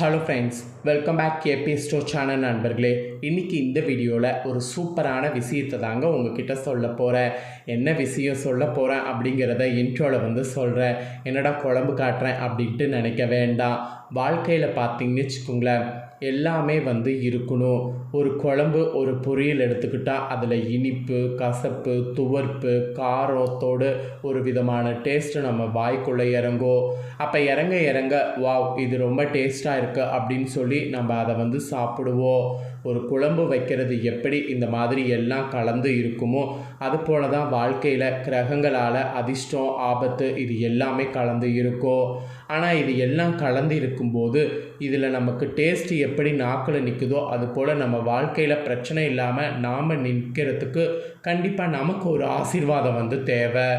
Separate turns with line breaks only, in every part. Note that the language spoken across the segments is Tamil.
Hello friends, welcome back KP store channel நண்பர்களே. இன்றைக்கி இந்த வீடியோவில் ஒரு சூப்பரான விஷயத்தை தாங்க உங்ககிட்ட சொல்ல போகிறேன். என்ன விஷயம் சொல்ல போகிறேன் அப்படிங்கிறத இன்ட்ரோவில் சொல்கிறேன். என்னடா குழம்பு காட்டுறேன் அப்படின்ட்டு நினைக்க வேண்டாம். வாழ்க்கையில் பார்த்தீங்கன்னு வச்சுக்கோங்களேன், எல்லாமே இருக்கணும். ஒரு குழம்பு, ஒரு பொரியல் எடுத்துக்கிட்டால் அதில் இனிப்பு, கசப்பு, துவர்ப்பு, காரத்தோடு ஒரு விதமான டேஸ்ட்டு நம்ம வாய்க்குள்ளே இறங்கும். அப்போ இறங்க இறங்க வாவ், இது ரொம்ப டேஸ்ட்டாக இருக்குது அப்படின்னு சொல்லி நம்ம அதை சாப்பிடுவோம். ஒரு குழம்பு வைக்கிறது எப்படி இந்த மாதிரி எல்லாம் கலந்து இருக்குமோ அதுபோல தான் வாழ்க்கையில் கிரகங்களால் அதிர்ஷ்டம், ஆபத்து இது எல்லாமே கலந்து இருக்கும். ஆனால் இது எல்லாம் கலந்து இருக்கும்போது இதில் நமக்கு டேஸ்ட்டு எப்படி நாக்கில் நிற்குதோ அதுபோல் நம்ம வாழ்க்கையில் பிரச்சனை இல்லாமல் நாம் நிற்கிறதுக்கு கண்டிப்பாக நமக்கு ஒரு ஆசீர்வாதம் தேவை.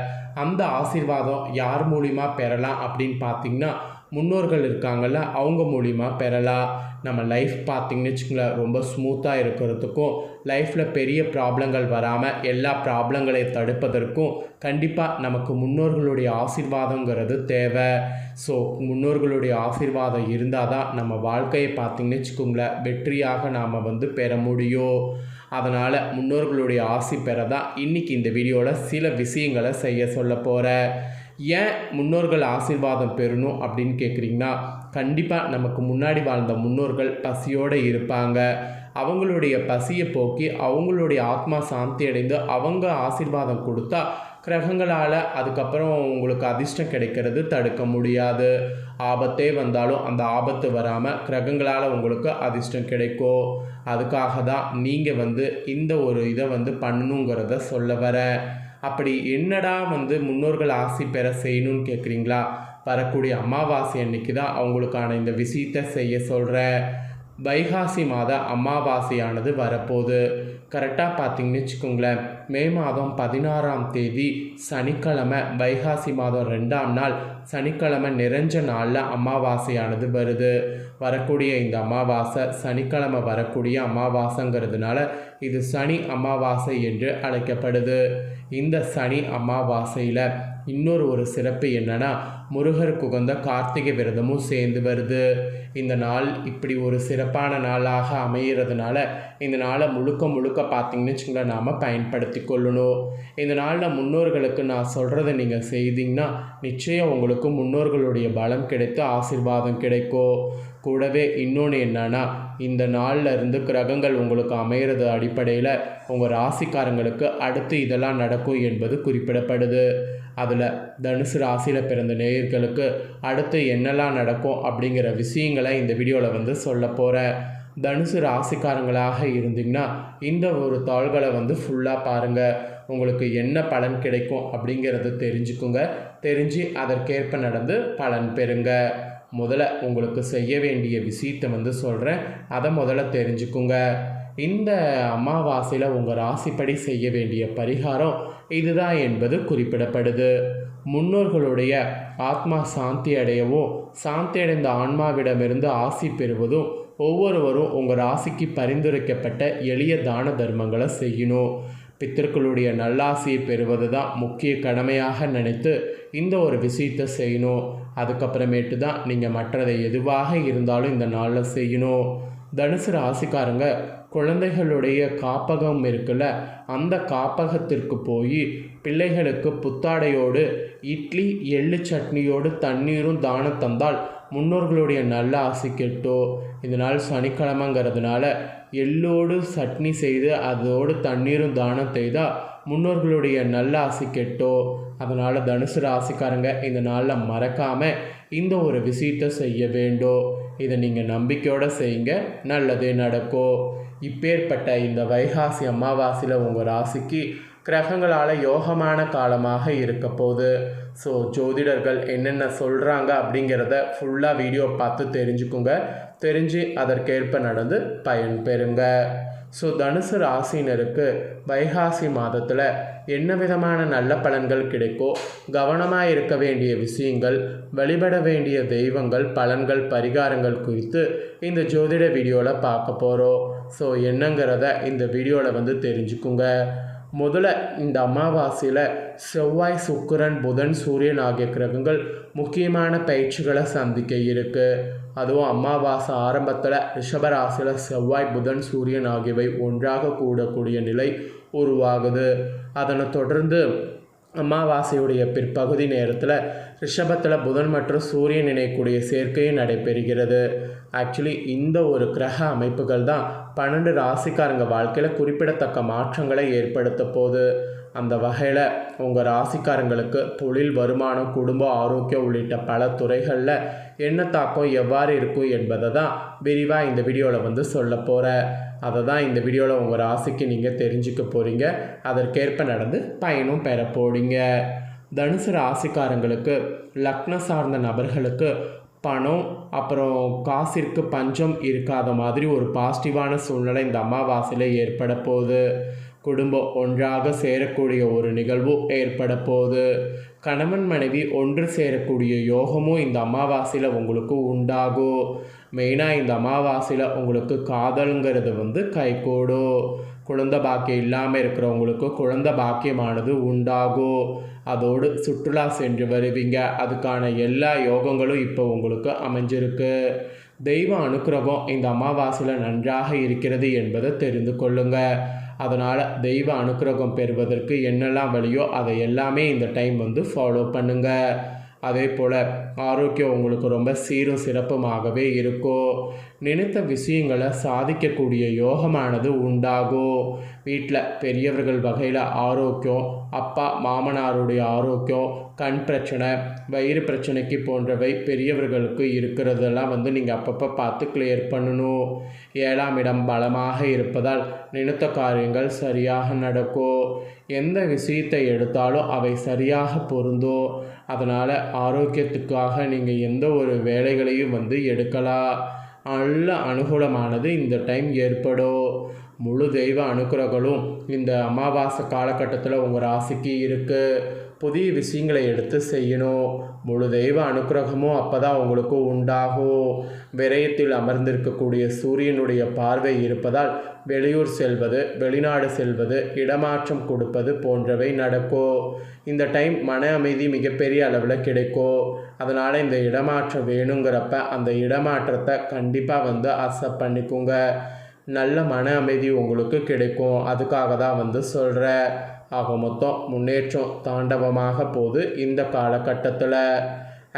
அந்த ஆசீர்வாதம் யார் மூலிமா பெறலாம் அப்படின்னு பார்த்திங்கன்னா, முன்னோர்கள் இருக்காங்கள்ல, அவங்க மூலிமா பெறலாம். நம்ம லைஃப் பார்த்திங்கன்னு வச்சுக்கோங்களேன், ரொம்ப ஸ்மூத்தாக இருக்கிறதுக்கும் லைஃப்பில் பெரிய ப்ராப்ளங்கள் வராமல் எல்லா ப்ராப்ளங்களையும் தடுப்பதற்கும் கண்டிப்பாக நமக்கு முன்னோர்களுடைய ஆசீர்வாதங்கிறது தேவை. ஸோ முன்னோர்களுடைய ஆசீர்வாதம் இருந்தால் தான் நம்ம வாழ்க்கையை பார்த்திங்கன்னு வச்சுக்கோங்களேன் வெற்றியாக நாம் பெற முடியும். அதனால் முன்னோர்களுடைய ஆசி பெற தான் இன்றைக்கி இந்த வீடியோவில் சில விஷயங்களை செய்ய சொல்ல போகிறேன். ஏன் முன்னோர்கள் ஆசீர்வாதம் பெறணும் அப்படின்னு கேட்குறீங்கன்னா, கண்டிப்பாக நமக்கு முன்னாடி வாழ்ந்த முன்னோர்கள் பசியோடு இருப்பாங்க. அவங்களுடைய பசியை போக்கி அவங்களுடைய ஆத்மா சாந்தி அடைந்து அவங்க ஆசீர்வாதம் கொடுத்தா கிரகங்களால் அதுக்கப்புறம் உங்களுக்கு அதிர்ஷ்டம் கிடைக்கிறது தடுக்க முடியாது. ஆபத்தே வந்தாலும் அந்த ஆபத்து வராமல் கிரகங்களால் உங்களுக்கு அதிர்ஷ்டம் கிடைக்கும். அதுக்காக தான் நீங்கள் இந்த ஒரு இதை பண்ணணுங்கிறத சொல்ல வரேன். அப்படி என்னடா முன்னோர்கள் ஆசி பெற செய்யணும்னு கேட்குறீங்களா? வரக்கூடிய அமாவாசை அன்னைக்கு தான் அவங்களுக்கான இந்த விஷயத்தை செய்ய சொல்கிறேன். வைகாசி மாத அமாவாசையானது வரப்போகுது. கரெக்டாக பார்த்திங்கன்னு வச்சுக்கோங்களேன், மே மாதம் 16ஆம் தேதி சனிக்கிழமை, வைகாசி மாதம் 2ஆம் நாள் சனிக்கிழமை நிறைஞ்ச நாளில் அமாவாசையானது வருது. வரக்கூடிய இந்த அமாவாசை சனிக்கிழமை வரக்கூடிய அமாவாசைங்கிறதுனால இது சனி அமாவாசை என்று அழைக்கப்படுது. இந்த சனி அமாவாசையில் இன்னொரு ஒரு சிறப்பு என்னென்னா, முருகருக்கு உகந்த கார்த்திகை விரதமும் சேர்ந்து வருது. இந்த நாள் இப்படி ஒரு சிறப்பான நாளாக அமைகிறதுனால இந்த நாளை முழுக்க முழுக்க பார்த்திங்கன்னு வச்சுங்களேன் நாம் பயன்படுத்தி கொள்ளணும். இந்த நாளில் முன்னோர்களுக்கு நான் சொல்கிறத நீங்கள் செய்தீங்கன்னா நிச்சயம் உங்களுக்கு முன்னோர்களுடைய பலம் கிடைத்து ஆசீர்வாதம் கிடைக்கும். கூடவே இன்னொன்று என்னன்னா, இந்த நாளில் இருந்து கிரகங்கள் உங்களுக்கு அமைகிறது அடிப்படையில் உங்கள் ராசிக்காரங்களுக்கு அடுத்து இதெல்லாம் நடக்கும் என்பது குறிப்பிடப்படுது. அதில் தனுசு ராசியில் பிறந்த நேயர்களுக்கு அடுத்து என்னெல்லாம் நடக்கும் அப்படிங்கிற விஷயங்களை இந்த வீடியோவில் சொல்ல போகிறேன். தனுசு ராசிக்காரங்களாக இருந்தீங்கன்னா இந்த ஒரு தாள்களை ஃபுல்லாக பாருங்கள். உங்களுக்கு என்ன பலன் கிடைக்கும் அப்படிங்கிறத தெரிஞ்சுக்குங்க. தெரிஞ்சு அதற்கேற்ப நடந்து பலன் பெறுங்க. முதல்ல உங்களுக்கு செய்ய வேண்டிய விஷயத்தை சொல்கிறேன், அதை முதல்ல தெரிஞ்சுக்குங்க. இந்த அமாவாசையில் உங்கள் ராசிப்படி செய்ய வேண்டிய பரிகாரம் இதுதான் என்பது குறிப்பிடப்படுது. முன்னோர்களுடைய ஆத்மா சாந்தி அடையவும் சாந்தி அடைந்த ஆன்மாவிடமிருந்து ஆசி பெறுவதும் ஒவ்வொருவரும் உங்கள் ராசிக்கு பரிந்துரைக்கப்பட்ட எளிய தான தர்மங்களை செய்யணும். பித்தர்களுடைய நல்லாசியை பெறுவது தான் முக்கிய கடமையாக நினைத்து இந்த ஒரு விஷயத்தை செய்யணும். அதுக்கப்புறமேட்டு தான் நீங்கள் மற்றதை எதுவாக இருந்தாலும் இந்த நாளில் செய்யணும். தனுசு ராசிக்காரங்க குழந்தைகளுடைய காப்பகம் இருக்குல்ல, அந்த காப்பகத்திற்கு போய் பிள்ளைகளுக்கு புத்தாடையோடு இட்லி எள்ளு சட்னியோடு தண்ணீரும் தானம் தந்தால் முன்னோர்களுடைய நல்ல ஆசி கெட்டோ. இதனால் சனிக்கிழமைங்கிறதுனால எள்ளோடு சட்னி செய்து அதோடு தண்ணீரும் தானம் செய்தால் முன்னோர்களுடைய நல்ல ஆசி கெட்டோ. அதனால் தனுசு ராசிக்காரங்க இந்த நாளில் மறக்காமல் இந்த ஒரு விஷயத்தை செய்ய வேண்டும். இதை நீங்கள் நம்பிக்கையோடு செய்யுங்க, நல்லதே நடக்கும். இப்பேற்பட்ட இந்த வைகாசி அமாவாசையில் உங்கள் ராசிக்கு கிரகங்களால் யோகமான காலமாக இருக்க போகுது. ஸோ ஜோதிடர்கள் என்னென்ன சொல்கிறாங்க அப்படிங்கிறத ஃபுல்லாக வீடியோ பார்த்து தெரிஞ்சுக்குங்க. தெரிஞ்சு அதற்கேற்ப நடந்து பயன் பெறுங்க. ஸோ தனுசு ராசினருக்கு வைகாசி மாதத்தில் என்ன விதமான நல்ல பலன்கள் கிடைக்கோ, கவனமாக இருக்க வேண்டிய விஷயங்கள், வழிபட வேண்டிய தெய்வங்கள், பலன்கள், பரிகாரங்கள் குறித்து இந்த ஜோதிட வீடியோவில் பார்க்க போகிறோம். ஸோ என்னங்கிறத இந்த வீடியோவில் தெரிஞ்சுக்குங்க. முதல்ல இந்த அமாவாசையில் செவ்வாய், சுக்கிரன், புதன், சூரியன் ஆகிய கிரகங்கள் முக்கியமான பயிற்சிகளை சந்திக்க இருக்குது. அதுவும் அமாவாசை ஆரம்பத்தில் ரிஷபராசியில் செவ்வாய் புதன் சூரியன் ஆகியவை ஒன்றாக கூடக்கூடிய நிலை உருவாகுது. அதனை தொடர்ந்து அமாவாசையுடைய பிற்பகுதி நேரத்தில் ரிஷபத்தில் புதன் மற்றும் சூரியன் இணையக்கூடிய சேர்க்கையும் நடைபெறுகிறது. ஆக்சுவலி இந்த ஒரு கிரக அமைப்புகள் தான் 12 ராசிக்காரங்க வாழ்க்கையில் குறிப்பிடத்தக்க மாற்றங்களை ஏற்படுத்த போகுது. அந்த வகையில் உங்கள் ராசிக்காரங்களுக்கு தொழில், வருமானம், குடும்ப ஆரோக்கியம் உள்ளிட்ட பல துறைகளில் என்ன தாக்கம் எவ்வாறு இருக்கும் என்பதை தான் விரிவாக இந்த வீடியோவில் சொல்ல போகிறேன். அதை தான் இந்த வீடியோவில் உங்கள் ராசிக்கு நீங்கள் தெரிஞ்சுக்க போகிறீங்க. அதற்கேற்ப நடந்து பயனும் பெற போகிறீங்க. தனுசு ராசிக்காரங்களுக்கு லக்னம் சார்ந்த நபர்களுக்கு பணம் அப்புறம் காசிற்கு பஞ்சம் இருக்காத மாதிரி ஒரு பாசிட்டிவான சூழ்நிலை இந்த அமாவாசையில் ஏற்பட போகுது. குடும்பம் ஒன்றாக சேரக்கூடிய ஒரு நிகழ்வும் ஏற்பட போகுது. கணவன் மனைவி ஒன்று சேரக்கூடிய யோகமும் இந்த அமாவாசையில் உங்களுக்கு உண்டாகும். மெயினாக இந்த அமாவாசையில் உங்களுக்கு காதலுங்கிறது கைகூடும். குழந்தை பாக்கியம் இல்லாமல் இருக்கிறவங்களுக்கு குழந்தை பாக்கியமானது உண்டாகும். அதோடு சுற்றுலா சென்று வருவீங்க. அதுக்கான எல்லா யோகங்களும் இப்போ உங்களுக்கு அமைஞ்சிருக்கு. தெய்வ அனுக்கிரகம் இந்த அமாவாசையில் நன்றாக இருக்கிறது என்பதை தெரிந்து கொள்ளுங்கள். அதனால் தெய்வ அனுக்கிரகம் பெறுவதற்கு என்னெல்லாம் வழியோ அதை எல்லாமே இந்த டைம் ஃபாலோ பண்ணுங்கள். அதே போல் ஆரோக்கியம் உங்களுக்கு ரொம்ப சீரும் சிறப்புமாகவே இருக்கும். நினைத்த விஷயங்களை சாதிக்கக்கூடிய யோகமானது உண்டாகும். வீட்டில் பெரியவர்கள் வகையில் ஆரோக்கியம், அப்பா மாமனாருடைய ஆரோக்கியம், கண் பிரச்சனை, வயிறு பிரச்சனைக்கு போன்றவை பெரியவர்களுக்கு இருக்கிறதெல்லாம் நீங்கள் அப்பப்போ பார்த்து கிளியர் பண்ணணும். 7ஆம் இடம் பலமாக இருப்பதால் நினைத்த காரியங்கள் சரியாக நடக்கும். எந்த விஷயத்தை எடுத்தாலும் அவை சரியாக பொருந்தும். அதனால் ஆரோக்கியத்துக்காக நீங்கள் எந்த ஒரு வேலைகளையும் எடுக்கலாம். நல்ல அனுகூலமானது இந்த டைம் ஏற்படும். முழு தெய்வ அனுக்கிரகங்களும் இந்த அமாவாசை காலகட்டத்தில் உங்கள் ராசிக்கு இருக்குது. புதிய விஷயங்களை எடுத்து செய்யணும். முழு தெய்வ அனுக்கிரகமும் அப்போ தான் உங்களுக்கு உண்டாகும். விரயத்தில் அமர்ந்திருக்கக்கூடிய சூரியனுடைய பார்வை இருப்பதால் வெளியூர் செல்வது, வெளிநாடு செல்வது, இடமாற்றம் கொடுப்பது போன்றவை நடக்கும். இந்த டைம் மன அமைதி மிகப்பெரிய அளவில் கிடைக்கும். அதனால் இந்த இடமாற்றம் வேணுங்கிறப்ப அந்த இடமாற்றத்தை கண்டிப்பாக அக்செப்ட் பண்ணிக்கோங்க. நல்ல மன அமைதி உங்களுக்கு கிடைக்கும். அதுக்காக தான் சொல்கிறேன். ஆக மொத்தம் முன்னேற்றம் தாண்டவமாக போகுது இந்த காலகட்டத்தில்.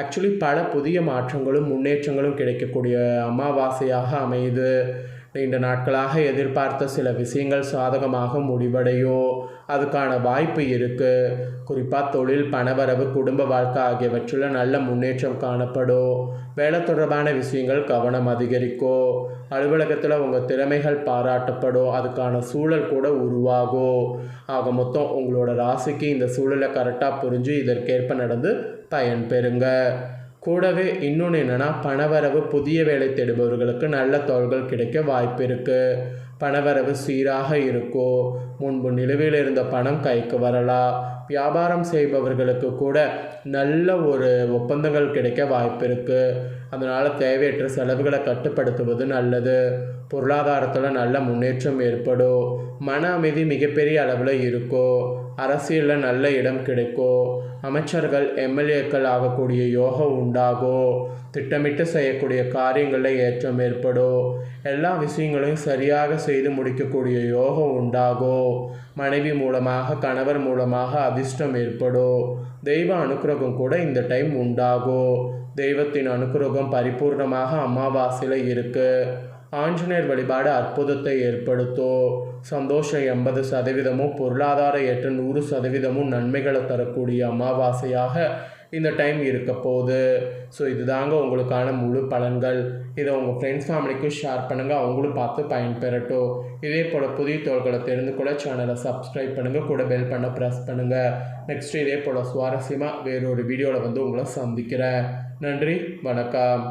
ஆக்சுவலி பல புதிய மாற்றங்களும் முன்னேற்றங்களும் கிடைக்கக்கூடிய அமாவாசையாக அமையுது. நீண்ட நாட்களாக எதிர்பார்த்த சில விஷயங்கள் சாதகமாக முடிவடையும். அதுக்கான வாய்ப்பு இருக்குது. குறிப்பாக தொழில், பணவரவு, குடும்ப வாழ்க்கை ஆகியவற்றில் நல்ல முன்னேற்றம் காணப்படும். வேலை தொடர்பான விஷயங்கள் கவனம் அதிகரிக்கும். அலுவலகத்தில் உங்கள் திறமைகள் பாராட்டப்படும். அதுக்கான சூழல் கூட உருவாகும். ஆக மொத்தம் உங்களோட ராசிக்கு இந்த சூழலை கரெக்டாக புரிஞ்சு இதற்கேற்ப நடந்து பயன் பெறுங்க. கூடவே இன்னொன்று என்னென்னா, பணவரவு, புதிய வேலை தேடுபவர்களுக்கு நல்ல தொழில்கள் கிடைக்க வாய்ப்பு இருக்குது. பணவரவு சீராக இருக்கும். முன்பு நிலுவையில் இருந்த பணம் கைக்கு வரலாம். வியாபாரம் செய்பவர்களுக்கு கூட நல்ல ஒரு ஒப்பந்தங்கள் கிடைக்க வாய்ப்பு இருக்குது. அதனால் தேவையற்ற செலவுகளை கட்டுப்படுத்துவது நல்லது. பொருளாதாரத்தில் நல்ல முன்னேற்றம் ஏற்படும். மன அமைதி மிகப்பெரிய அளவில் இருக்கும். அரசியலில் நல்ல இடம் கிடைக்கும். அமைச்சர்கள், எம்எல்ஏக்கள் ஆகக்கூடிய யோகம் உண்டாகும். திட்டமிட்டு செய்யக்கூடிய காரியங்களில் ஏற்றம் ஏற்படும். எல்லா விஷயங்களையும் சரியாக செய்து முடிக்கக்கூடிய யோகம் உண்டாகும். மனைவி மூலமாக, கணவர் மூலமாக அதிர்ஷ்டம் ஏற்படும். தெய்வ அனுக்கிரகம் கூட இந்த டைம் உண்டாகும். தெய்வத்தின் அனுக்கிரகம் பரிபூர்ணமாக அமாவாசையில் இருக்குது. ஆஞ்சநேயர் வழிபாடு அற்புதத்தை ஏற்படுத்தும். சந்தோஷம் 80%, பொருளாதார ஏற்றம் 100% நன்மைகளை தரக்கூடிய அமாவாசையாக இந்த டைம் இருக்க போகுது. ஸோ இதுதாங்க உங்களுக்கான முழு பலன்கள். இதை உங்கள் ஃப்ரெண்ட்ஸ் ஃபேமிலிக்கும் ஷேர் பண்ணுங்கள். அவங்களும் பார்த்து பயன்பெறட்டும். இதே போல் புதிய தோள்களை தெரிந்து கூட சேனலை சப்ஸ்கிரைப் பண்ணுங்கள். கூட பெல் பண்ண ப்ரெஸ் பண்ணுங்கள். நெக்ஸ்ட்டு இதே போல் சுவாரஸ்யமாக வேறொரு வீடியோவில் உங்களை சந்திக்கிறேன். நன்றி, வணக்கம்.